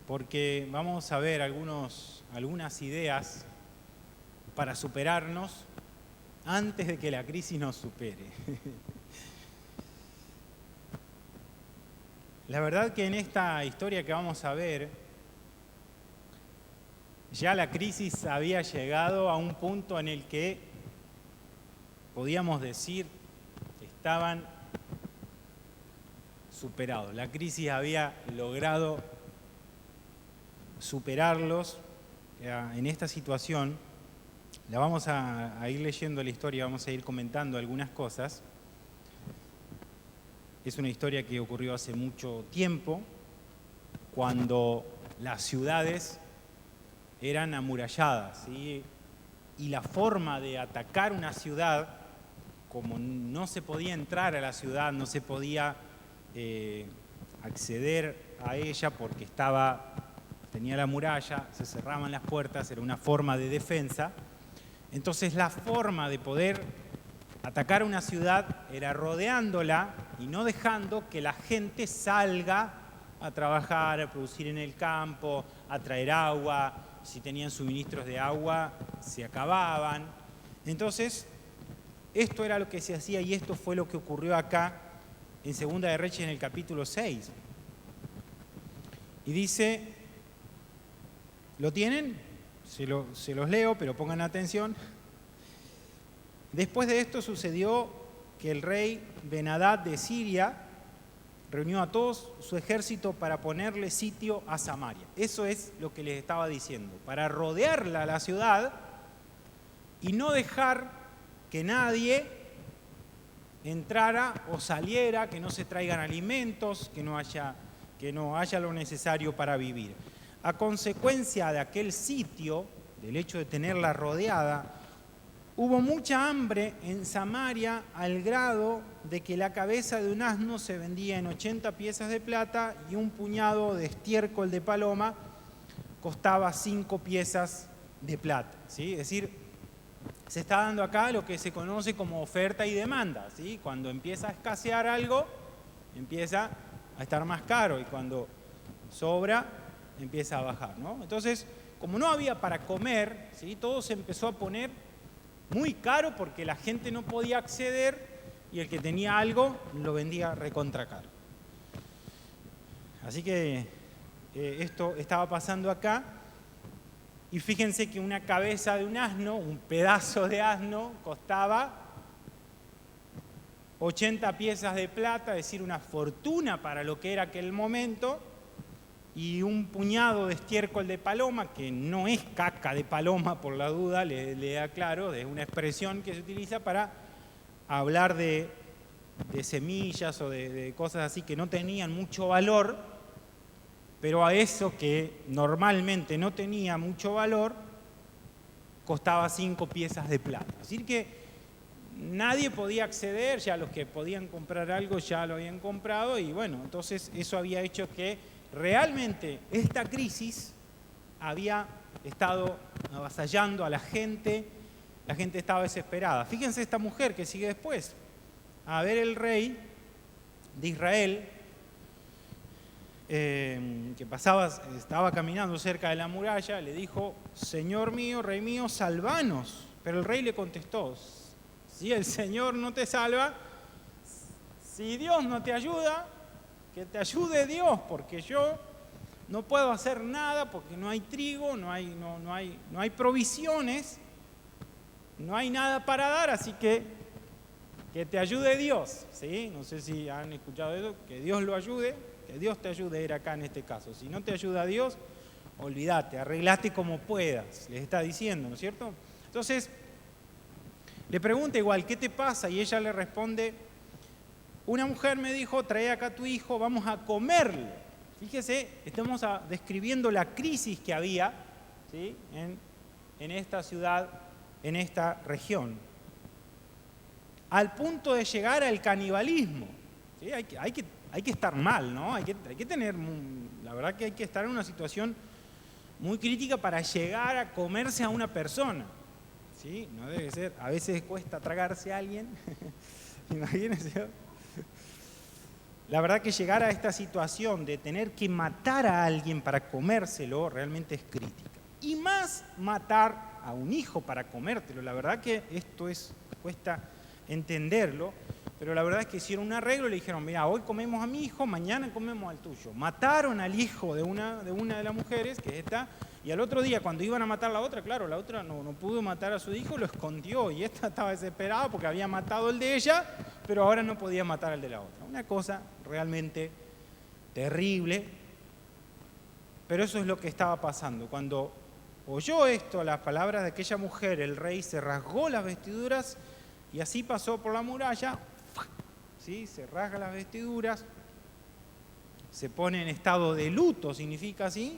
porque vamos a ver algunas ideas para superarnos antes de que la crisis nos supere. La verdad que en esta historia que vamos a ver, ya la crisis había llegado a un punto en el que, podíamos decir, estaban superados. La crisis había logrado superarlos. En esta situación, la vamos a ir leyendo la historia, vamos a ir comentando algunas cosas. Es una historia que ocurrió hace mucho tiempo, cuando las ciudades eran amuralladas, ¿sí? Y la forma de atacar una ciudad, como no se podía entrar a la ciudad, no se podía acceder a ella porque tenía la muralla, se cerraban las puertas, era una forma de defensa. Entonces la forma de poder atacar una ciudad era rodeándola y no dejando que la gente salga a trabajar, a producir en el campo, a traer agua. Si tenían suministros de agua, se acababan. Entonces, esto era lo que se hacía y esto fue lo que ocurrió acá en Segunda de Reyes en el capítulo 6. Y dice, ¿lo tienen? Se los leo, pero pongan atención. Después de esto sucedió que el rey Ben-Hadad de Siria reunió a todo su ejército para ponerle sitio a Samaria. Eso es lo que les estaba diciendo, para rodearla la ciudad y no dejar que nadie entrara o saliera, que no se traigan alimentos, que no haya lo necesario para vivir. A consecuencia de aquel sitio, del hecho de tenerla rodeada, hubo mucha hambre en Samaria al grado de que la cabeza de un asno se vendía en 80 piezas de plata y un puñado de estiércol de paloma costaba 5 piezas de plata, ¿sí? Es decir, se está dando acá lo que se conoce como oferta y demanda, ¿sí? Cuando empieza a escasear algo, empieza a estar más caro y cuando sobra, empieza a bajar, ¿no? Entonces, como no había para comer, ¿sí? Todo se empezó a poner muy caro porque la gente no podía acceder y el que tenía algo lo vendía recontra caro. Así que esto estaba pasando acá y fíjense que una cabeza de un asno, un pedazo de asno, costaba 80 piezas de plata, es decir, una fortuna para lo que era aquel momento, y un puñado de estiércol de paloma, que no es caca de paloma por la duda, le aclaro, es una expresión que se utiliza para hablar de semillas o de cosas así que no tenían mucho valor, pero a eso que normalmente no tenía mucho valor, costaba 5 piezas de plata. Es decir que nadie podía acceder, ya los que podían comprar algo ya lo habían comprado, y bueno, entonces eso había hecho que realmente esta crisis había estado avasallando a la gente estaba desesperada. Fíjense esta mujer que sigue después. A ver, el rey de Israel, que estaba caminando cerca de la muralla, le dijo, Señor mío, rey mío, salvanos. Pero el rey le contestó, si el Señor no te salva, si Dios no te ayuda, que te ayude Dios, porque yo no puedo hacer nada, porque no hay trigo, no hay provisiones, no hay nada para dar, así que te ayude Dios, ¿sí? No sé si han escuchado eso, que Dios lo ayude, que Dios te ayude, era acá en este caso. Si no te ayuda Dios, olvídate, arreglate como puedas, les está diciendo, ¿no es cierto? Entonces, le pregunta igual, ¿qué te pasa? Y ella le responde, una mujer me dijo, trae acá a tu hijo, vamos a comerle. Fíjese, estamos describiendo la crisis que había, ¿sí? en esta ciudad, en esta región. Al punto de llegar al canibalismo. ¿Sí? Hay que estar mal, ¿no? Hay que tener, la verdad que hay que estar en una situación muy crítica para llegar a comerse a una persona. ¿Sí? No debe ser, a veces cuesta tragarse a alguien, imagínense. la verdad que llegar a esta situación de tener que matar a alguien para comérselo realmente es crítica. Y más matar a un hijo para comértelo. La verdad que esto cuesta entenderlo, pero la verdad es que hicieron un arreglo y le dijeron, mira, hoy comemos a mi hijo, mañana comemos al tuyo. Mataron al hijo de una de las mujeres, que es esta, y al otro día cuando iban a matar a la otra, claro, la otra no pudo matar a su hijo, lo escondió, y esta estaba desesperada porque había matado el de ella, pero ahora no podía matar al de la otra. Una cosa realmente terrible, pero eso es lo que estaba pasando. Cuando oyó esto, las palabras de aquella mujer, el rey se rasgó las vestiduras y así pasó por la muralla, ¿sí? Se rasga las vestiduras, se pone en estado de luto, significa así,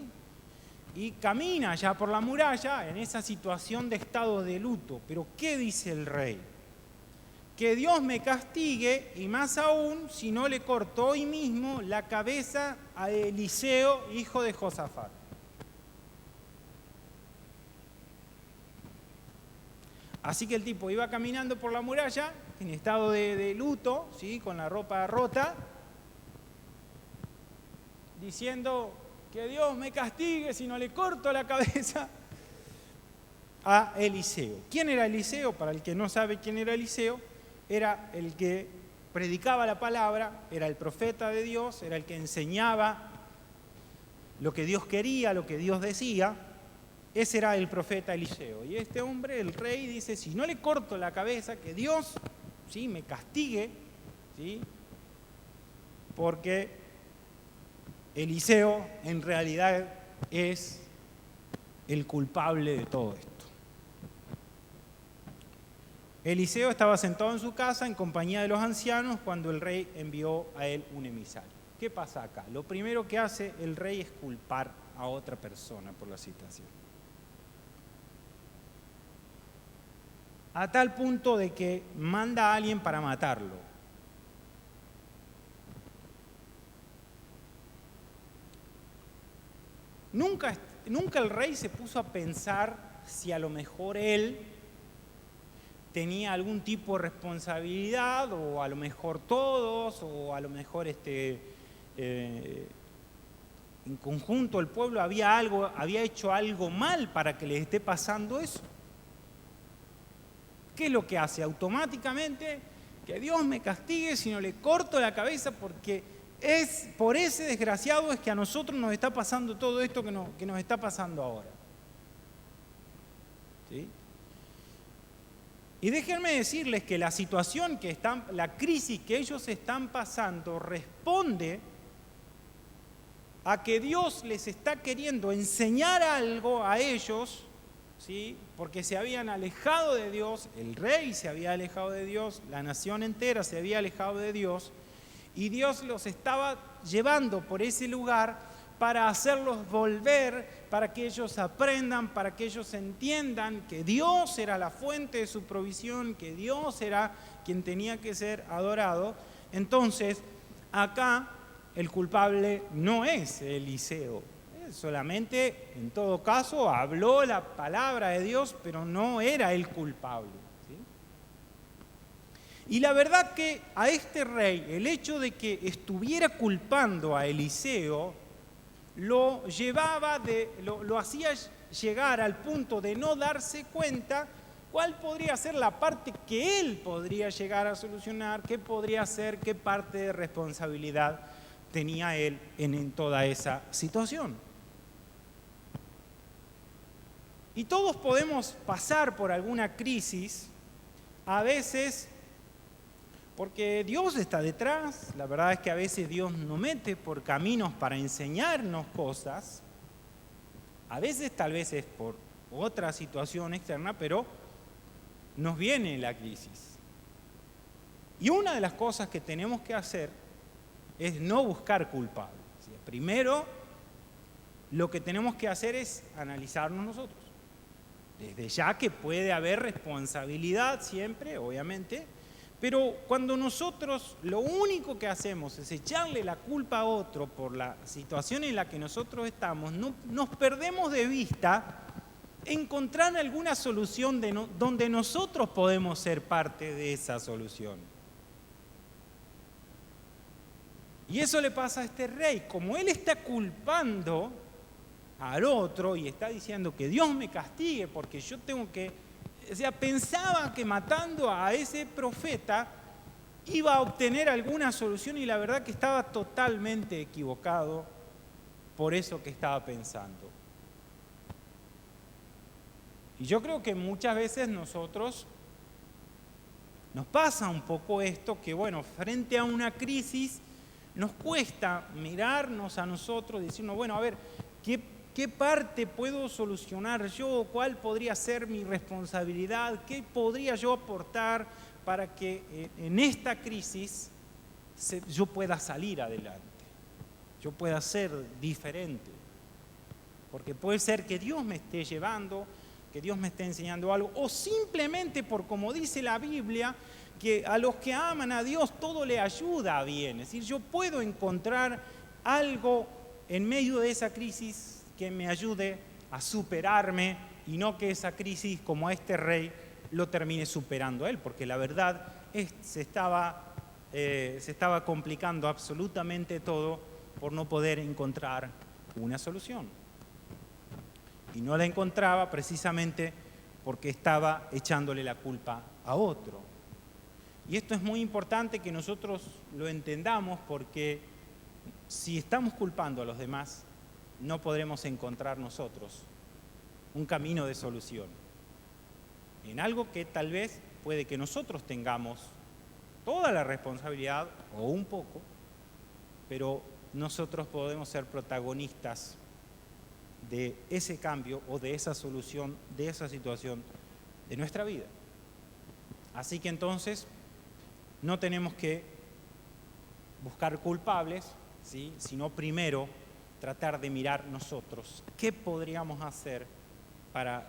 y camina ya por la muralla en esa situación de estado de luto. Pero ¿qué dice el rey? Que Dios me castigue, y más aún si no le cortó hoy mismo la cabeza a Eliseo, hijo de Josafat. Así que el tipo iba caminando por la muralla en estado de luto, ¿sí? Con la ropa rota, diciendo que Dios me castigue si no le corto la cabeza a Eliseo. ¿Quién era Eliseo? Para el que no sabe quién era Eliseo, era el que predicaba la palabra, era el profeta de Dios, era el que enseñaba lo que Dios quería, lo que Dios decía. Ese era el profeta Eliseo. Y este hombre, el rey, dice, si no le corto la cabeza, que Dios, ¿sí?, me castigue, ¿sí?, porque Eliseo en realidad es el culpable de todo esto. Eliseo estaba sentado en su casa en compañía de los ancianos cuando el rey envió a él un emisario. ¿Qué pasa acá? Lo primero que hace el rey es culpar a otra persona por la situación. A tal punto de que manda a alguien para matarlo. Nunca el rey se puso a pensar si a lo mejor él tenía algún tipo de responsabilidad, o a lo mejor todos, o a lo mejor en conjunto el pueblo había hecho algo mal para que les esté pasando eso. ¿Qué es lo que hace? Automáticamente, que Dios me castigue si no le corto la cabeza, porque es por ese desgraciado es que a nosotros nos está pasando todo esto que nos está pasando ahora. ¿Sí? Y déjenme decirles que la situación la crisis que ellos están pasando responde a que Dios les está queriendo enseñar algo a ellos, ¿sí?, porque se habían alejado de Dios, el rey se había alejado de Dios, la nación entera se había alejado de Dios, y Dios los estaba llevando por ese lugar para hacerlos volver, para que ellos aprendan, para que ellos entiendan que Dios era la fuente de su provisión, que Dios era quien tenía que ser adorado. Entonces, acá el culpable no es Eliseo. Solamente, en todo caso, habló la palabra de Dios, pero no era el culpable, ¿sí? Y la verdad que a este rey, el hecho de que estuviera culpando a Eliseo, lo hacía llegar al punto de no darse cuenta cuál podría ser la parte que él podría llegar a solucionar, qué podría ser, qué parte de responsabilidad tenía él en toda esa situación. Y todos podemos pasar por alguna crisis, a veces porque Dios está detrás. La verdad es que a veces Dios nos mete por caminos para enseñarnos cosas. A veces tal vez es por otra situación externa, pero nos viene la crisis. Y una de las cosas que tenemos que hacer es no buscar culpables. Primero, lo que tenemos que hacer es analizarnos nosotros. Desde ya que puede haber responsabilidad siempre, obviamente, pero cuando nosotros lo único que hacemos es echarle la culpa a otro por la situación en la que nosotros estamos, nos perdemos de vista encontrar alguna solución donde nosotros podemos ser parte de esa solución. Y eso le pasa a este rey. Como él está culpando al otro y está diciendo que Dios me castigue porque yo tengo que... O sea, pensaba que matando a ese profeta iba a obtener alguna solución y la verdad que estaba totalmente equivocado por eso que estaba pensando. Y yo creo que muchas veces nosotros nos pasa un poco esto, que bueno, frente a una crisis nos cuesta mirarnos a nosotros y decirnos, bueno, a ver, ¿qué parte puedo solucionar yo? ¿Cuál podría ser mi responsabilidad? ¿Qué podría yo aportar para que en esta crisis yo pueda salir adelante? Yo pueda ser diferente. Porque puede ser que Dios me esté llevando, que Dios me esté enseñando algo, o simplemente por como dice la Biblia, que a los que aman a Dios todo le ayuda a bien. Es decir, yo puedo encontrar algo en medio de esa crisis que me ayude a superarme y no que esa crisis, como a este rey, lo termine superando a él, porque la verdad se estaba complicando absolutamente todo por no poder encontrar una solución. Y no la encontraba precisamente porque estaba echándole la culpa a otro. Y esto es muy importante que nosotros lo entendamos, porque si estamos culpando a los demás, no podremos encontrar nosotros un camino de solución en algo que tal vez puede que nosotros tengamos toda la responsabilidad o un poco, pero nosotros podemos ser protagonistas de ese cambio o de esa solución, de esa situación de nuestra vida. Así que entonces no tenemos que buscar culpables, ¿sí?, sino primero tratar de mirar nosotros qué podríamos hacer para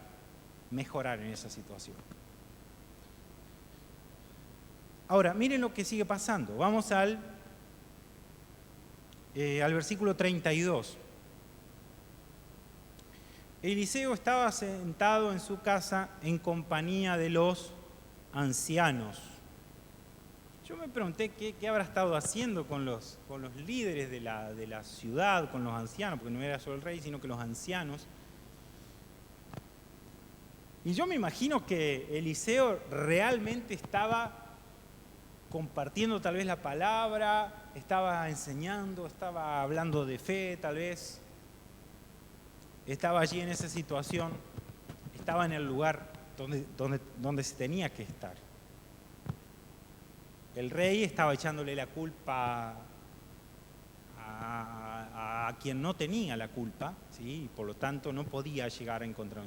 mejorar en esa situación. Ahora, miren lo que sigue pasando. Vamos al versículo 32. Eliseo estaba sentado en su casa en compañía de los ancianos. Yo me pregunté qué habrá estado haciendo con los líderes de la ciudad, con los ancianos, porque no era solo el rey, sino que los ancianos. Y yo me imagino que Eliseo realmente estaba compartiendo tal vez la palabra, estaba enseñando, estaba hablando de fe tal vez. Estaba allí en esa situación, estaba en el lugar donde se tenía que estar. El rey estaba echándole la culpa a quien no tenía la culpa, ¿sí? Y por lo tanto no podía llegar a encontrar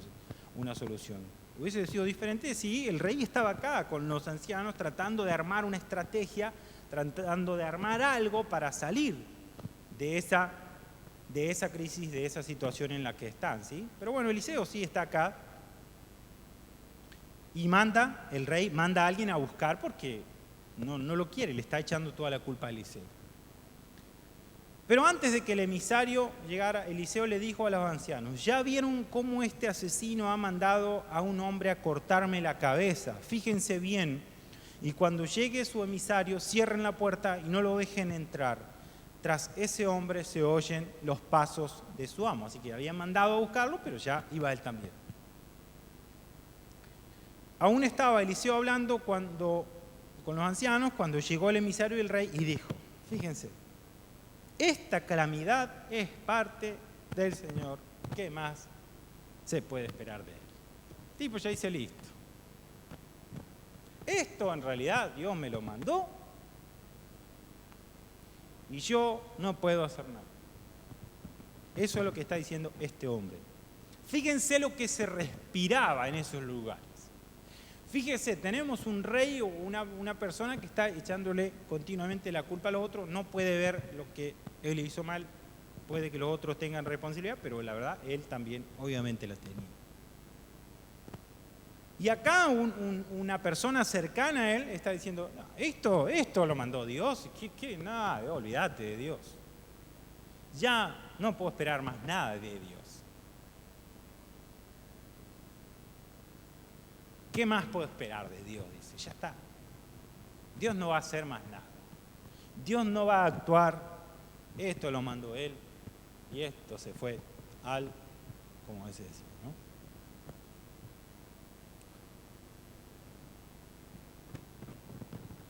una solución. Hubiese sido diferente si el rey estaba acá con los ancianos tratando de armar una estrategia, tratando de armar algo para salir de esa crisis, de esa situación en la que están, ¿sí? Pero bueno, Eliseo sí está acá y el rey manda a alguien a buscar porque no lo quiere, le está echando toda la culpa a Eliseo. Pero antes de que el emisario llegara, Eliseo le dijo a los ancianos: ¿ya vieron cómo este asesino ha mandado a un hombre a cortarme la cabeza? Fíjense bien, y cuando llegue su emisario, cierren la puerta y no lo dejen entrar. Tras ese hombre se oyen los pasos de su amo. Así que habían mandado a buscarlo, pero ya iba él también. Aún estaba Eliseo hablando con los ancianos cuando llegó el emisario del rey y dijo: fíjense, esta calamidad es parte del Señor. ¿Qué más se puede esperar de él? El tipo ya dice: listo. Esto en realidad Dios me lo mandó y yo no puedo hacer nada. Eso es lo que está diciendo este hombre. Fíjense lo que se respiraba en esos lugares. Fíjese, tenemos un rey o una persona que está echándole continuamente la culpa a los otros, no puede ver lo que él hizo mal, puede que los otros tengan responsabilidad, pero la verdad, él también obviamente la tenía. Y acá una persona cercana a él está diciendo: no, esto lo mandó Dios, nada, olvídate de Dios. Ya no puedo esperar más nada de Dios. ¿Qué más puedo esperar de Dios? Dice, ya está. Dios no va a hacer más nada. Dios no va a actuar esto lo mandó él y esto se fue al, como se decía, ¿no?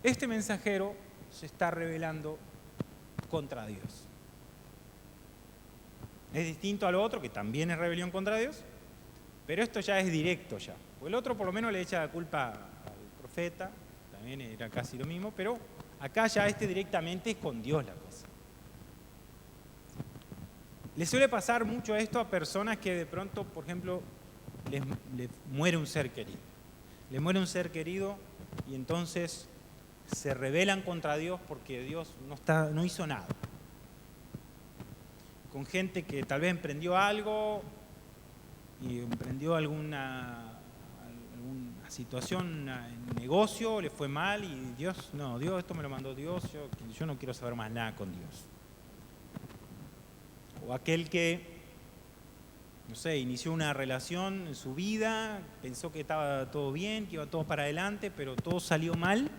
Este mensajero se está rebelando contra Dios. Es distinto al otro, que también es rebelión contra Dios, pero esto ya es directo ya. O el otro por lo menos le echa la culpa al profeta, también era casi lo mismo, pero acá ya directamente es con Dios la cosa. Le suele pasar mucho esto a personas que de pronto, por ejemplo, les muere un ser querido. Les muere un ser querido y entonces se rebelan contra Dios porque Dios no hizo nada. Con gente que tal vez emprendió algo y emprendió alguna situación en negocio, le fue mal y Dios, no, Dios, esto me lo mandó Dios, yo no quiero saber más nada con Dios. O aquel que, no sé, inició una relación en su vida, pensó que estaba todo bien, que iba todo para adelante, pero todo salió mal.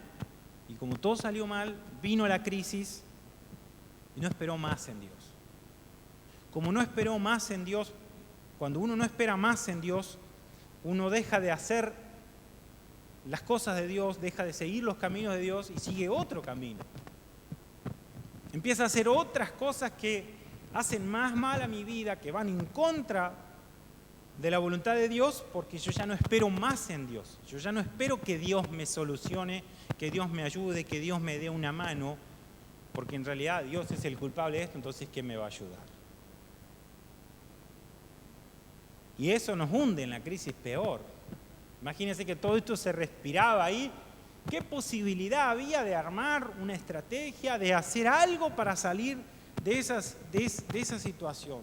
Y como todo salió mal, vino la crisis y no esperó más en Dios. Como no esperó más en Dios, cuando uno no espera más en Dios, uno deja de hacer las cosas de Dios, deja de seguir los caminos de Dios y sigue otro camino. Empieza a hacer otras cosas que hacen más mal a mi vida, que van en contra de la voluntad de Dios, porque yo ya no espero más en Dios. Yo ya no espero que Dios me solucione, que Dios me ayude, que Dios me dé una mano, porque en realidad Dios es el culpable de esto, entonces ¿qué me va a ayudar? Y eso nos hunde en la crisis peor. Imagínense que todo esto se respiraba ahí. ¿Qué posibilidad había de armar una estrategia, de hacer algo para salir de esa situación?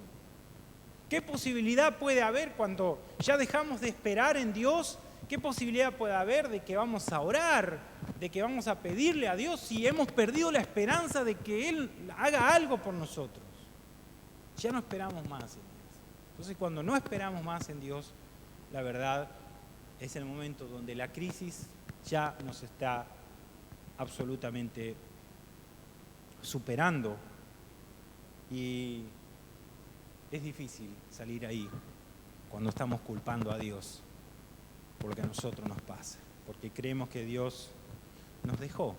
¿Qué posibilidad puede haber cuando ya dejamos de esperar en Dios? ¿Qué posibilidad puede haber de que vamos a orar, de que vamos a pedirle a Dios si hemos perdido la esperanza de que Él haga algo por nosotros? Ya no esperamos más en Dios. Entonces, cuando no esperamos más en Dios, la verdad es el momento donde la crisis ya nos está absolutamente superando y es difícil salir ahí cuando estamos culpando a Dios por lo que a nosotros nos pasa, porque creemos que Dios nos dejó,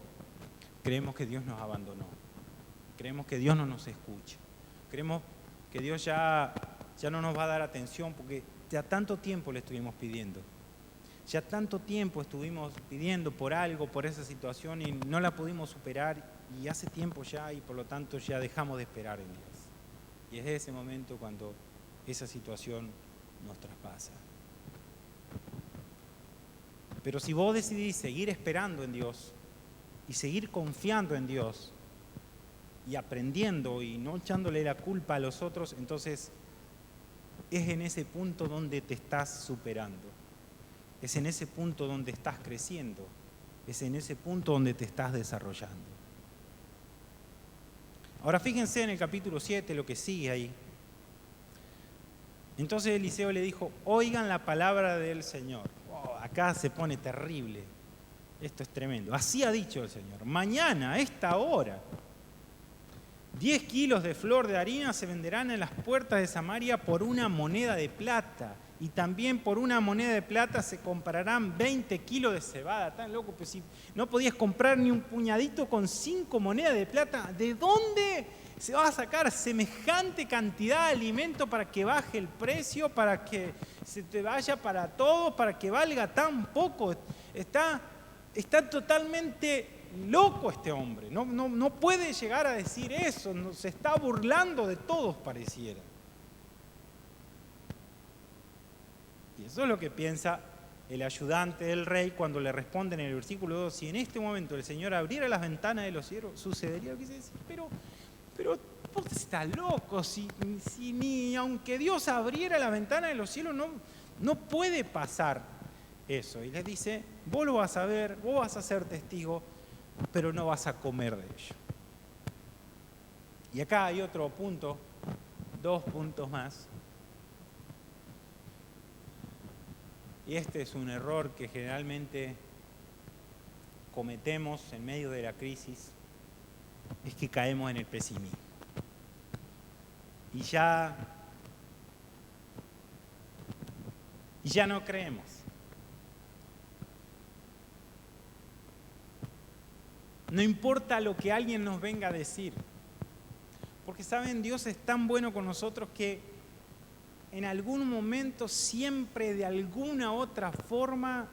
creemos que Dios nos abandonó, creemos que Dios no nos escucha, creemos que Dios ya no nos va a dar atención porque ya tanto tiempo le estuvimos pidiendo. Ya tanto tiempo estuvimos pidiendo por algo, por esa situación y no la pudimos superar y hace tiempo ya y por lo tanto ya dejamos de esperar en Dios. Y es ese momento cuando esa situación nos traspasa. Pero si vos decidís seguir esperando en Dios y seguir confiando en Dios y aprendiendo y no echándole la culpa a los otros, entonces es en ese punto donde te estás superando. Es en ese punto donde estás creciendo, es en ese punto donde te estás desarrollando. Ahora fíjense en el capítulo 7 lo que sigue ahí. Entonces Eliseo le dijo, oigan la palabra del Señor. Oh, acá se pone terrible, esto es tremendo. Así ha dicho el Señor, mañana a esta hora 10 kilos de flor de harina se venderán en las puertas de Samaria por una moneda de plata. Y también por una moneda de plata se comprarán 20 kilos de cebada. Tan loco, pues si no podías comprar ni un puñadito con 5 monedas de plata, ¿de dónde se va a sacar semejante cantidad de alimento para que baje el precio, para que se te vaya para todo, para que valga tan poco? Está totalmente loco este hombre. No puede llegar a decir eso, se está burlando de todos pareciera. Y eso es lo que piensa el ayudante del rey cuando le responde en el versículo 2, si en este momento el Señor abriera las ventanas de los cielos, sucedería lo que dice, pero vos estás loco, si ni aunque Dios abriera la ventana de los cielos no puede pasar eso. Y les dice, vos lo vas a ver, vos vas a ser testigo, pero no vas a comer de ello. Y acá hay otro punto, 2 puntos más. Y este es un error que generalmente cometemos en medio de la crisis, es que caemos en el pesimismo. y ya no creemos. No importa lo que alguien nos venga a decir, porque saben, Dios es tan bueno con nosotros que en algún momento siempre de alguna otra forma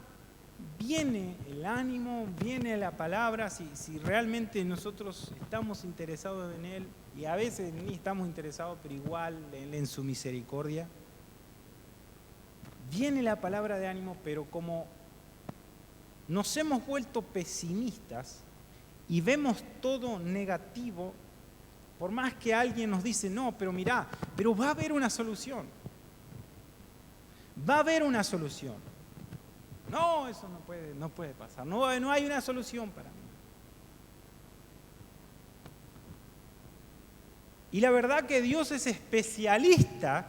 viene el ánimo, viene la palabra, si realmente nosotros estamos interesados en Él, y a veces ni estamos interesados, pero igual Él en su misericordia, viene la palabra de ánimo, pero como nos hemos vuelto pesimistas y vemos todo negativo, por más que alguien nos dice, no, pero mirá, pero va a haber una solución. Va a haber una solución. No, eso no puede pasar. No hay una solución para mí. Y la verdad que Dios es especialista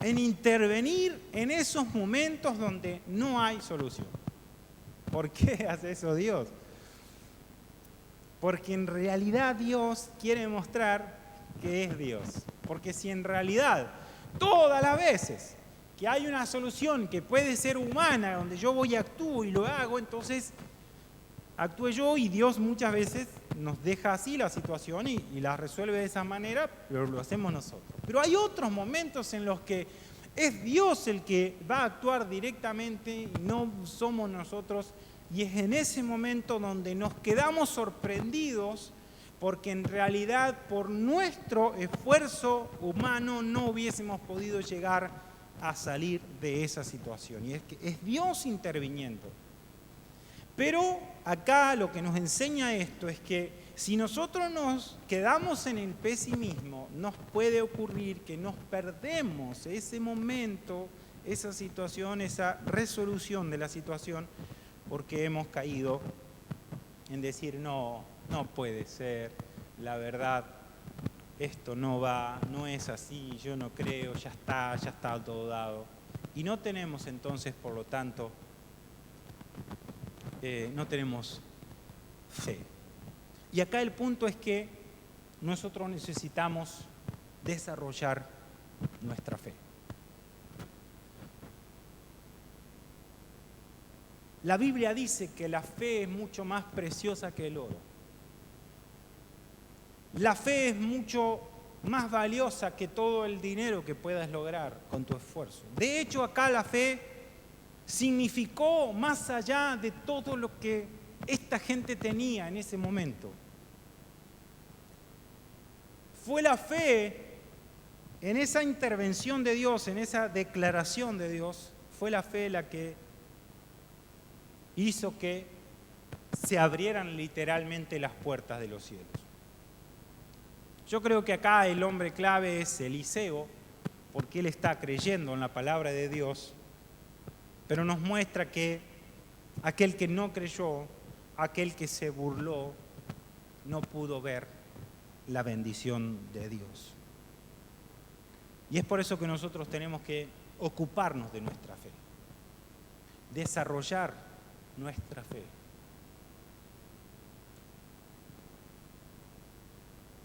en intervenir en esos momentos donde no hay solución. ¿Por qué hace eso Dios? Porque en realidad Dios quiere mostrar que es Dios. Porque si en realidad todas las veces que hay una solución que puede ser humana, donde yo voy y actúo y lo hago, entonces actúe yo, y Dios muchas veces nos deja así la situación y la resuelve de esa manera, pero lo hacemos nosotros. Pero hay otros momentos en los que es Dios el que va a actuar directamente y no somos nosotros, y es en ese momento donde nos quedamos sorprendidos porque en realidad por nuestro esfuerzo humano no hubiésemos podido llegar a salir de esa situación. Y es que es Dios interviniendo. Pero acá lo que nos enseña esto es que si nosotros nos quedamos en el pesimismo, nos puede ocurrir que nos perdemos ese momento, esa situación, esa resolución de la situación, porque hemos caído en decir, no puede ser, la verdad, esto no va, no es así, yo no creo, ya está todo dado. Y no tenemos entonces, por lo tanto, no tenemos fe. Y acá el punto es que nosotros necesitamos desarrollar nuestra fe. La Biblia dice que la fe es mucho más preciosa que el oro. La fe es mucho más valiosa que todo el dinero que puedas lograr con tu esfuerzo. De hecho, acá la fe significó más allá de todo lo que esta gente tenía en ese momento. Fue la fe en esa intervención de Dios, en esa declaración de Dios, fue la fe la que hizo que se abrieran literalmente las puertas de los cielos. Yo creo que acá el hombre clave es Eliseo, porque él está creyendo en la palabra de Dios, pero nos muestra que aquel que no creyó, aquel que se burló, no pudo ver la bendición de Dios. Y es por eso que nosotros tenemos que ocuparnos de nuestra fe, desarrollar nuestra fe.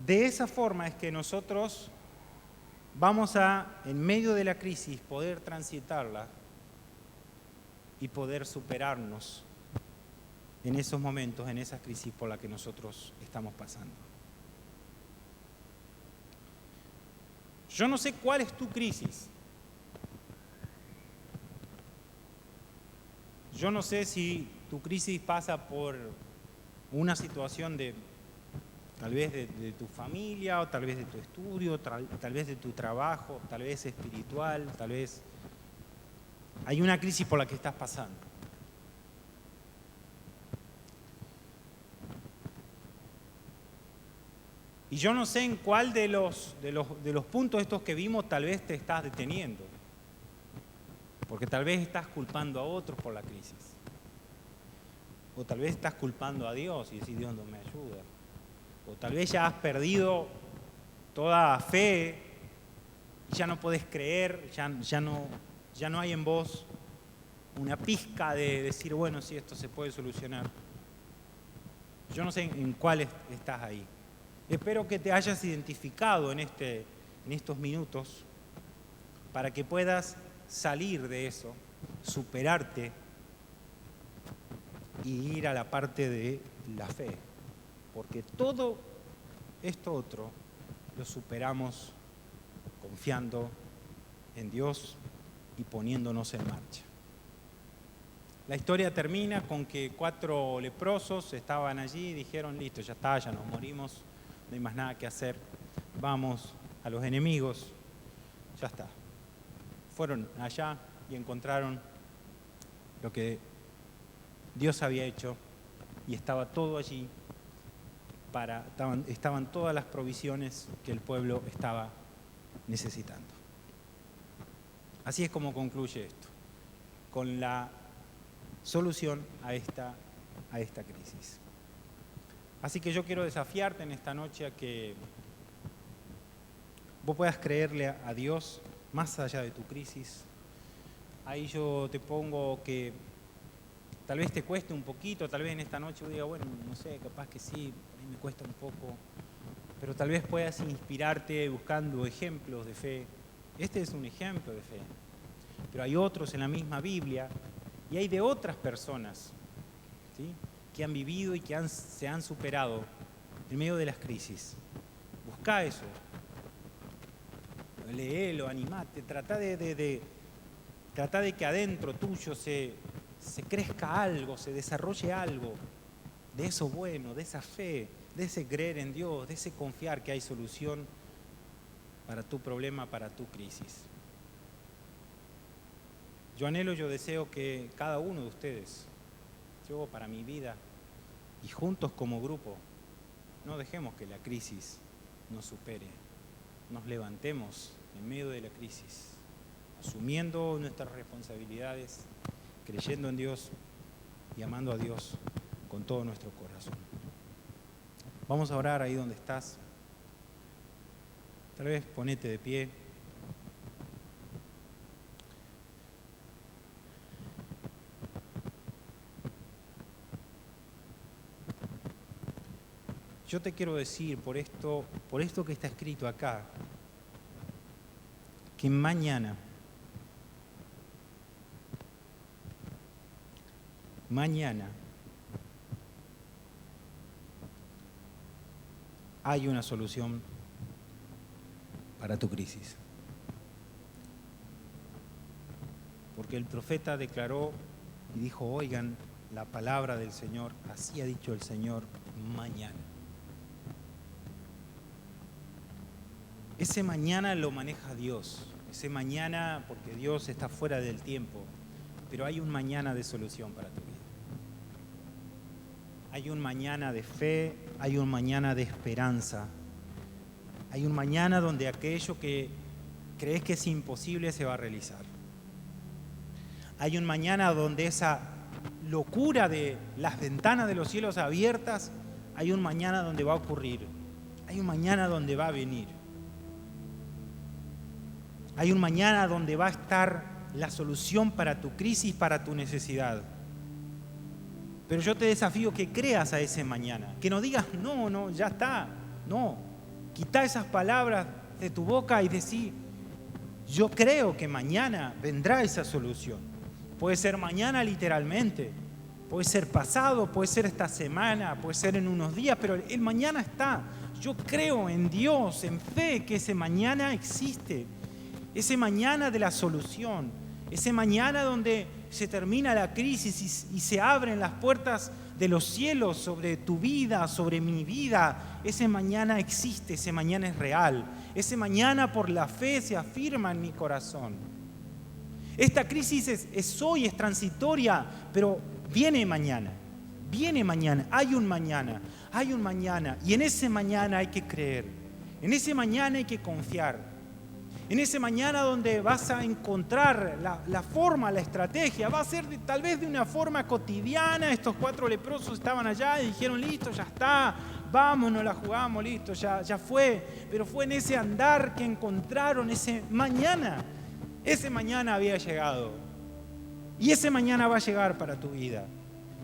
De esa forma es que nosotros vamos a, en medio de la crisis, poder transitarla y poder superarnos en esos momentos, en esa crisis por la que nosotros estamos pasando. Yo no sé cuál es tu crisis. Yo no sé si tu crisis pasa por una situación de tal vez de tu familia, o tal vez de tu estudio, tal vez de tu trabajo, tal vez espiritual, tal vez hay una crisis por la que estás pasando. Y yo no sé en cuál de los puntos estos que vimos tal vez te estás deteniendo. Porque tal vez estás culpando a otros por la crisis. O tal vez estás culpando a Dios y decís, Dios no me ayuda. O tal vez ya has perdido toda fe y ya no podés creer, ya no hay en vos una pizca de decir, bueno, sí, esto se puede solucionar. Yo no sé en cuál estás ahí. Espero que te hayas identificado en estos minutos para que puedas salir de eso, superarte y ir a la parte de la fe. Porque todo esto otro lo superamos confiando en Dios y poniéndonos en marcha. La historia termina con que 4 leprosos estaban allí y dijeron, listo, ya está, ya nos morimos, no hay más nada que hacer, vamos a los enemigos, ya está. Fueron allá y encontraron lo que Dios había hecho y estaba todo allí, estaban todas las provisiones que el pueblo estaba necesitando. Así es como concluye esto, con la solución a esta crisis. Así que yo quiero desafiarte en esta noche a que vos puedas creerle a Dios más allá de tu crisis. Ahí yo te pongo que tal vez te cueste un poquito, tal vez en esta noche diga, bueno, no sé, capaz que sí, por ahí me cuesta un poco, pero tal vez puedas inspirarte buscando ejemplos de fe. Este es un ejemplo de fe, pero hay otros en la misma Biblia y hay de otras personas, ¿sí?, que han vivido y que se han superado en medio de las crisis. Busca eso, léelo, animate, trata de que adentro tuyo se crezca algo, se desarrolle algo de eso bueno, de esa fe, de ese creer en Dios, de ese confiar que hay solución para tu problema, para tu crisis. Yo anhelo, yo deseo que cada uno de ustedes, yo para mi vida y juntos como grupo, no dejemos que la crisis nos supere, nos levantemos en medio de la crisis, asumiendo nuestras responsabilidades, creyendo en Dios y amando a Dios con todo nuestro corazón. Vamos a orar ahí donde estás. Tal vez ponete de pie. Yo te quiero decir por esto que está escrito acá, que mañana hay una solución para tu crisis. Porque el profeta declaró y dijo, oigan la palabra del Señor, así ha dicho el Señor, mañana. Ese mañana lo maneja Dios, ese mañana, porque Dios está fuera del tiempo, pero hay un mañana de solución para tu vida. Hay un mañana de fe, hay un mañana de esperanza, hay un mañana donde aquello que crees que es imposible se va a realizar. Hay un mañana donde esa locura de las ventanas de los cielos abiertas, hay un mañana donde va a ocurrir, hay un mañana donde va a venir. Hay un mañana donde va a estar la solución para tu crisis, para tu necesidad. Pero yo te desafío que creas a ese mañana, que no digas, no, ya está, no. Quita esas palabras de tu boca y decí, yo creo que mañana vendrá esa solución. Puede ser mañana literalmente, puede ser pasado, puede ser esta semana, puede ser en unos días, pero el mañana está. Yo creo en Dios, en fe, que ese mañana existe. Ese mañana de la solución, ese mañana donde se termina la crisis y se abren las puertas de los cielos sobre tu vida, sobre mi vida, ese mañana existe, ese mañana es real, ese mañana por la fe se afirma en mi corazón. Esta crisis es hoy, es transitoria, pero viene mañana, hay un mañana y en ese mañana hay que creer, en ese mañana hay que confiar. En ese mañana donde vas a encontrar la forma, la estrategia, va a ser tal vez de una forma cotidiana. Estos 4 leprosos estaban allá y dijeron, listo, ya está, vamos, nos la jugamos, listo, ya fue. Pero fue en ese andar que encontraron ese mañana. Ese mañana había llegado. Y ese mañana va a llegar para tu vida.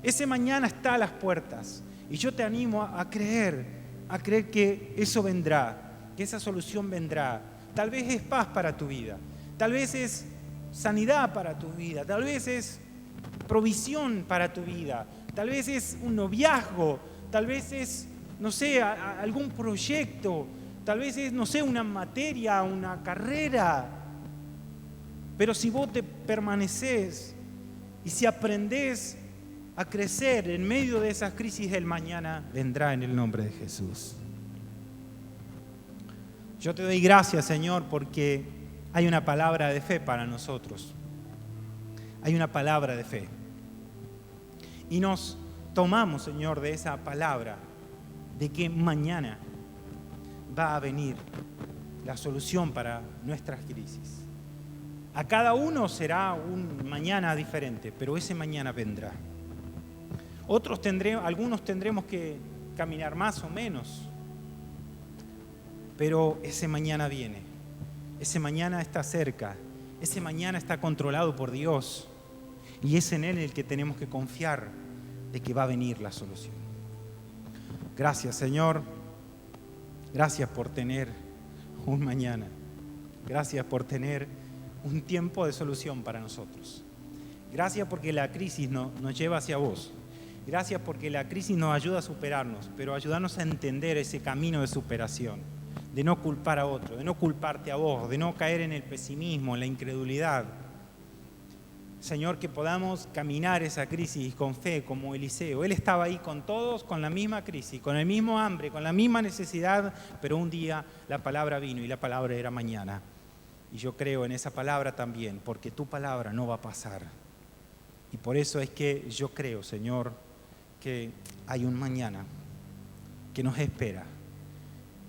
Ese mañana está a las puertas. Y yo te animo a creer a creer que eso vendrá, que esa solución vendrá. Tal vez es paz para tu vida, tal vez es sanidad para tu vida, tal vez es provisión para tu vida, tal vez es un noviazgo, tal vez es, no sé, algún proyecto, tal vez es, no sé, una materia, una carrera. Pero si vos te permaneces y si aprendés a crecer en medio de esas crisis, el mañana vendrá en el nombre de Jesús. Yo te doy gracias, Señor, porque hay una palabra de fe para nosotros. Hay una palabra de fe. Y nos tomamos, Señor, de esa palabra, de que mañana va a venir la solución para nuestras crisis. A cada uno será un mañana diferente, pero ese mañana vendrá. Algunos tendremos que caminar más o menos, pero ese mañana viene. Ese mañana está cerca. Ese mañana está controlado por Dios. Y es en Él el que tenemos que confiar de que va a venir la solución. Gracias, Señor. Gracias por tener un mañana. Gracias por tener un tiempo de solución para nosotros. Gracias porque la crisis nos lleva hacia vos. Gracias porque la crisis nos ayuda a superarnos, pero ayudarnos a entender ese camino de superación, de no culpar a otro, de no culparte a vos, de no caer en el pesimismo, en la incredulidad. Señor, que podamos caminar esa crisis con fe, como Eliseo. Él estaba ahí con todos, con la misma crisis, con el mismo hambre, con la misma necesidad, pero un día la palabra vino y la palabra era mañana. Y yo creo en esa palabra también, porque tu palabra no va a pasar. Y por eso es que yo creo, Señor, que hay un mañana que nos espera.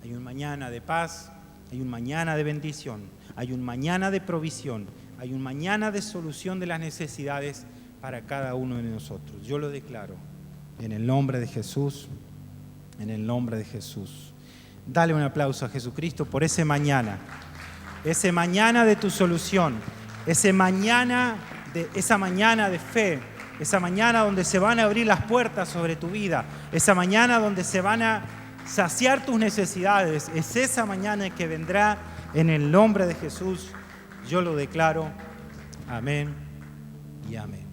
Hay un mañana de paz, hay un mañana de bendición, hay un mañana de provisión, hay un mañana de solución de las necesidades para cada uno de nosotros. Yo lo declaro en el nombre de Jesús, en el nombre de Jesús. Dale un aplauso a Jesucristo por ese mañana de tu solución, esa mañana de fe, esa mañana donde se van a abrir las puertas sobre tu vida, esa mañana donde se van a saciar tus necesidades. Es esa mañana que vendrá en el nombre de Jesús. Yo lo declaro. Amén y amén.